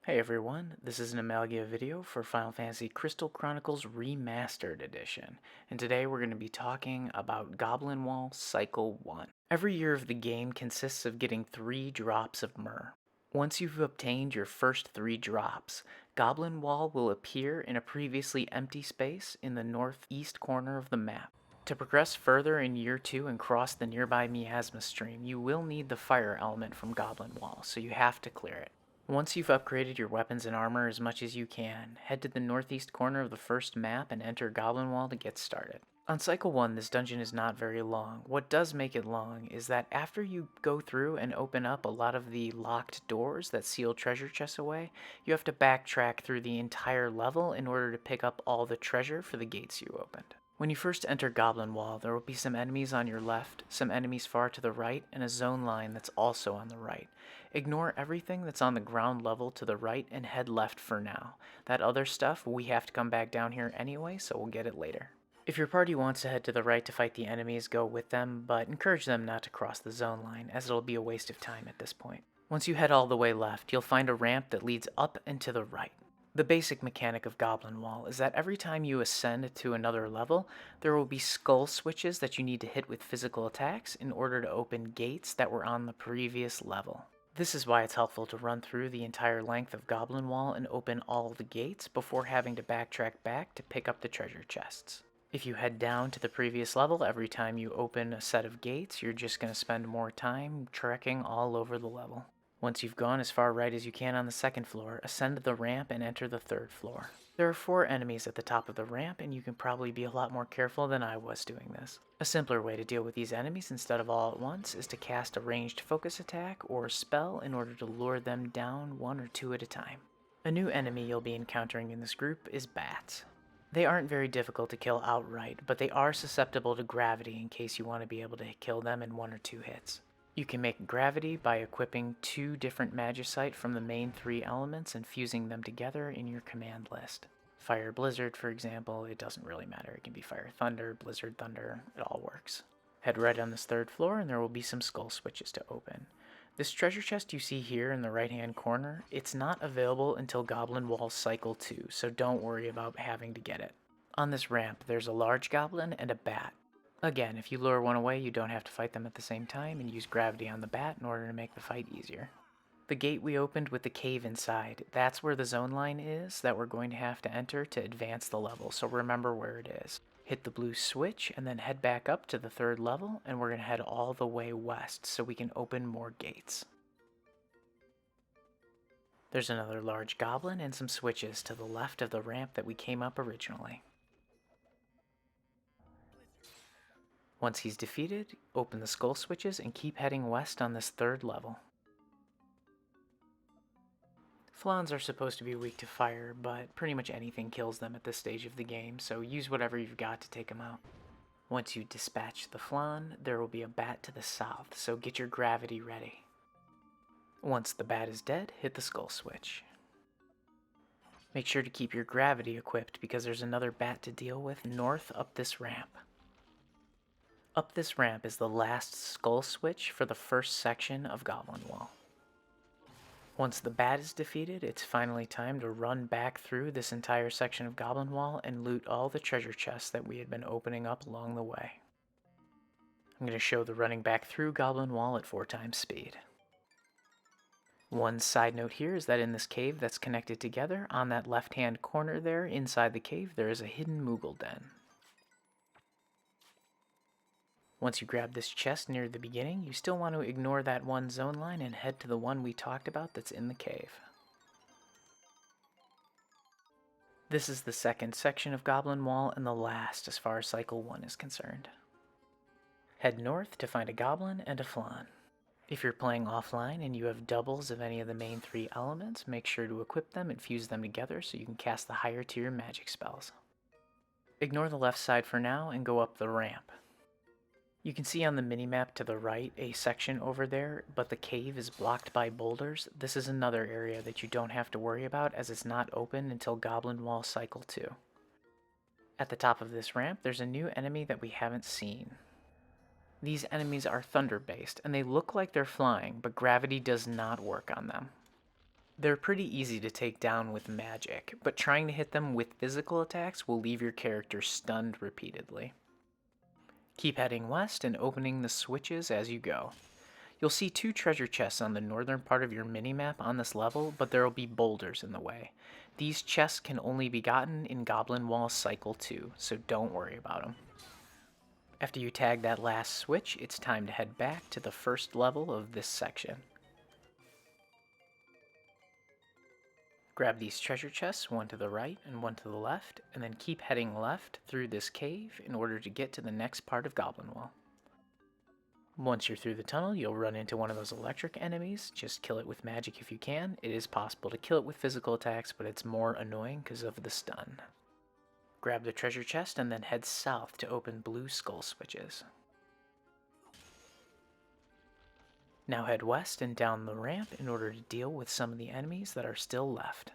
Hey everyone, this is an Amalgia video for Final Fantasy Crystal Chronicles Remastered Edition, and today we're going to be talking about Goblin Wall Cycle 1. Every year of the game consists of getting 3 drops of myrrh. Once you've obtained your first 3 drops, Goblin Wall will appear in a previously empty space in the northeast corner of the map. To progress further in Year 2 and cross the nearby miasma stream, you will need the fire element from Goblin Wall, so you have to clear it. Once you've upgraded your weapons and armor as much as you can, head to the northeast corner of the first map and enter Goblin Wall to get started. On Cycle 1, this dungeon is not very long. What does make it long is that after you go through and open up a lot of the locked doors that seal treasure chests away, you have to backtrack through the entire level in order to pick up all the treasure for the gates you opened. When you first enter Goblin Wall, there will be some enemies on your left, some enemies far to the right, and a zone line that's also on the right. Ignore everything that's on the ground level to the right and head left for now. That other stuff, we have to come back down here anyway, so we'll get it later. If your party wants to head to the right to fight the enemies, go with them, but encourage them not to cross the zone line, as it'll be a waste of time at this point. Once you head all the way left, you'll find a ramp that leads up and to the right. The basic mechanic of Goblin Wall is that every time you ascend to another level, there will be skull switches that you need to hit with physical attacks in order to open gates that were on the previous level. This is why it's helpful to run through the entire length of Goblin Wall and open all the gates before having to backtrack back to pick up the treasure chests. If you head down to the previous level every time you open a set of gates, you're just going to spend more time trekking all over the level. Once you've gone as far right as you can on the second floor, ascend the ramp and enter the third floor. There are 4 enemies at the top of the ramp, and you can probably be a lot more careful than I was doing this. A simpler way to deal with these enemies instead of all at once is to cast a ranged focus attack or spell in order to lure them down 1 or 2 at a time. A new enemy you'll be encountering in this group is bats. They aren't very difficult to kill outright, but they are susceptible to gravity in case you want to be able to kill them in 1 or 2 hits. You can make gravity by equipping 2 different magicite from the main 3 elements and fusing them together in your command list. Fire Blizzard, for example, it doesn't really matter. It can be Fire Thunder, Blizzard Thunder, it all works. Head right on this 3rd floor and there will be some skull switches to open. This treasure chest you see here in the right hand corner, it's not available until Goblin Wall Cycle 2, so don't worry about having to get it. On this ramp, there's a large goblin and a bat. Again, if you lure one away, you don't have to fight them at the same time and use gravity on the bat in order to make the fight easier. The gate we opened with the cave inside, that's where the zone line is that we're going to have to enter to advance the level, so remember where it is. Hit the blue switch and then head back up to the 3rd level, and we're going to head all the way west so we can open more gates. There's another large goblin and some switches to the left of the ramp that we came up originally. Once he's defeated, open the skull switches and keep heading west on this 3rd level. Flans are supposed to be weak to fire, but pretty much anything kills them at this stage of the game, so use whatever you've got to take them out. Once you dispatch the flan, there will be a bat to the south, so get your gravity ready. Once the bat is dead, hit the skull switch. Make sure to keep your gravity equipped because there's another bat to deal with north up this ramp. Up this ramp is the last skull switch for the first section of Goblin Wall. Once the bat is defeated, it's finally time to run back through this entire section of Goblin Wall and loot all the treasure chests that we had been opening up along the way. I'm going to show the running back through Goblin Wall at 4 times speed. One side note here is that in this cave that's connected together, on that left-hand corner there, inside the cave, there is a hidden Moogle den. Once you grab this chest near the beginning, you still want to ignore that one zone line and head to the one we talked about that's in the cave. This is the 2nd section of Goblin Wall and the last as far as Cycle 1 is concerned. Head north to find a goblin and a flan. If you're playing offline and you have doubles of any of the main 3 elements, make sure to equip them and fuse them together so you can cast the higher tier magic spells. Ignore the left side for now and go up the ramp. You can see on the minimap to the right a section over there, but the cave is blocked by boulders. This is another area that you don't have to worry about as it's not open until Goblin Wall Cycle 2. At the top of this ramp, there's a new enemy that we haven't seen. These enemies are thunder-based, and they look like they're flying, but gravity does not work on them. They're pretty easy to take down with magic, but trying to hit them with physical attacks will leave your character stunned repeatedly. Keep heading west and opening the switches as you go. You'll see 2 treasure chests on the northern part of your minimap on this level, but there will be boulders in the way. These chests can only be gotten in Goblin Wall Cycle 2, so don't worry about them. After you tag that last switch, it's time to head back to the first level of this section. Grab these treasure chests, one to the right and one to the left, and then keep heading left through this cave in order to get to the next part of Goblin Wall. Once you're through the tunnel, you'll run into one of those electric enemies. Just kill it with magic if you can. It is possible to kill it with physical attacks, but it's more annoying because of the stun. Grab the treasure chest and then head south to open blue skull switches. Now head west and down the ramp in order to deal with some of the enemies that are still left.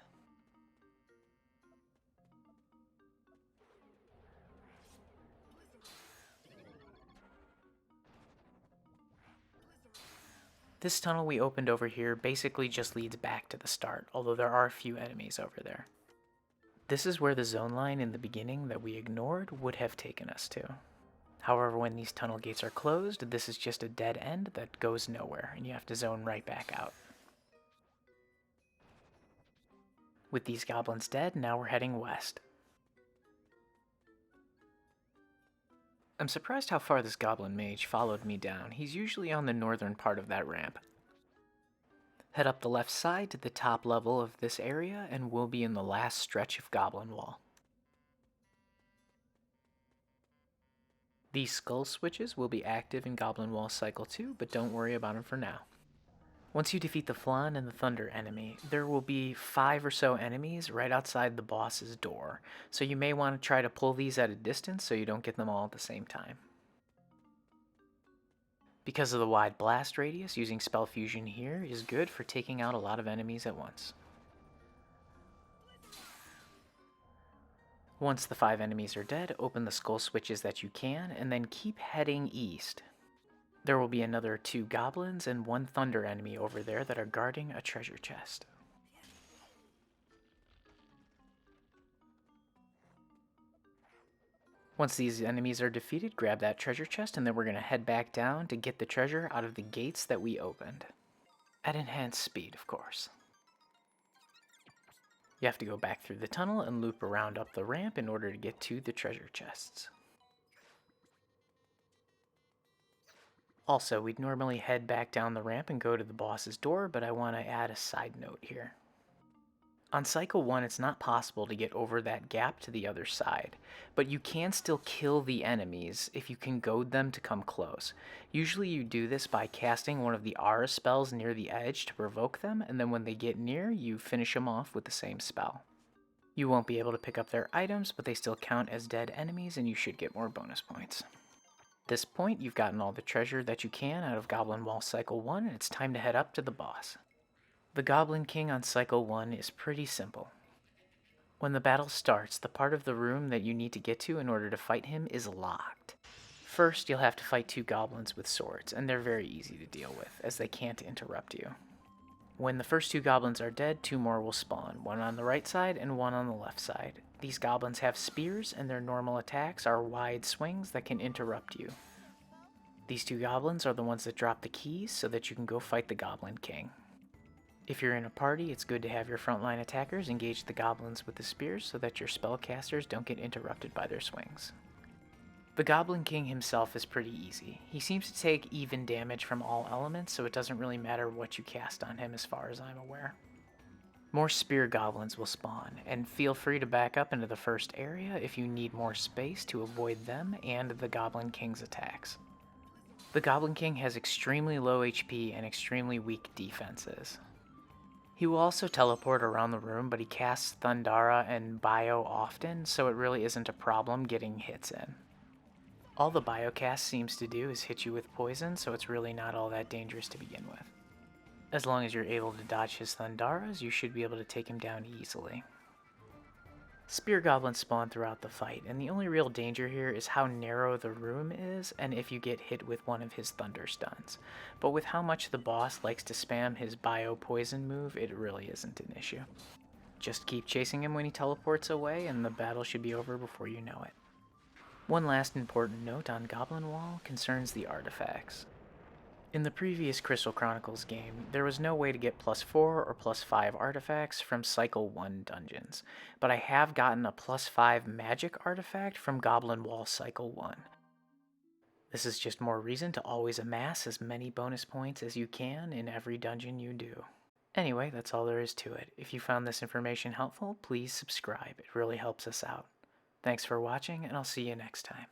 This tunnel we opened over here basically just leads back to the start, although there are a few enemies over there. This is where the zone line in the beginning that we ignored would have taken us to. However, when these tunnel gates are closed, this is just a dead end that goes nowhere, and you have to zone right back out. With these goblins dead, now we're heading west. I'm surprised how far this goblin mage followed me down. He's usually on the northern part of that ramp. Head up the left side to the top level of this area and we'll be in the last stretch of Goblin Wall. These skull switches will be active in Goblin Wall Cycle 2, but don't worry about them for now. Once you defeat the Flan and the Thunder enemy, there will be 5 or so enemies right outside the boss's door, so you may want to try to pull these at a distance so you don't get them all at the same time. Because of the wide blast radius, using Spell Fusion here is good for taking out a lot of enemies at once. Once the 5 enemies are dead, open the skull switches that you can, and then keep heading east. There will be another 2 goblins and 1 thunder enemy over there that are guarding a treasure chest. Once these enemies are defeated, grab that treasure chest, and then we're going to head back down to get the treasure out of the gates that we opened. At enhanced speed, of course. You have to go back through the tunnel and loop around up the ramp in order to get to the treasure chests. Also, we'd normally head back down the ramp and go to the boss's door, but I want to add a side note here. On Cycle 1, it's not possible to get over that gap to the other side, but you can still kill the enemies if you can goad them to come close. Usually you do this by casting one of the aura spells near the edge to provoke them, and then when they get near, you finish them off with the same spell. You won't be able to pick up their items, but they still count as dead enemies, and you should get more bonus points. At this point, you've gotten all the treasure that you can out of Goblin Wall Cycle 1, and it's time to head up to the boss. The Goblin King on Cycle 1 is pretty simple. When the battle starts, the part of the room that you need to get to in order to fight him is locked. First, you'll have to fight 2 goblins with swords, and they're very easy to deal with, as they can't interrupt you. When the first 2 goblins are dead, 2 more will spawn, one on the right side and one on the left side. These goblins have spears, and their normal attacks are wide swings that can interrupt you. These 2 goblins are the ones that drop the keys so that you can go fight the Goblin King. If you're in a party, it's good to have your frontline attackers engage the goblins with the spears so that your spellcasters don't get interrupted by their swings. The Goblin King himself is pretty easy. He seems to take even damage from all elements, so it doesn't really matter what you cast on him as far as I'm aware. More spear goblins will spawn, and feel free to back up into the first area if you need more space to avoid them and the Goblin King's attacks. The Goblin King has extremely low HP and extremely weak defenses. He will also teleport around the room, but he casts Thundara and Bio often, so it really isn't a problem getting hits in. All the Biocast seems to do is hit you with poison, so it's really not all that dangerous to begin with. As long as you're able to dodge his Thundaras, you should be able to take him down easily. Spear goblins spawn throughout the fight, and the only real danger here is how narrow the room is and if you get hit with one of his thunder stuns. But with how much the boss likes to spam his bio-poison move, it really isn't an issue. Just keep chasing him when he teleports away, and the battle should be over before you know it. One last important note on Goblin Wall concerns the artifacts. In the previous Crystal Chronicles game, there was no way to get +4 or +5 artifacts from Cycle 1 dungeons, but I have gotten a +5 magic artifact from Goblin Wall Cycle 1. This is just more reason to always amass as many bonus points as you can in every dungeon you do. Anyway, that's all there is to it. If you found this information helpful, please subscribe. It really helps us out. Thanks for watching, and I'll see you next time.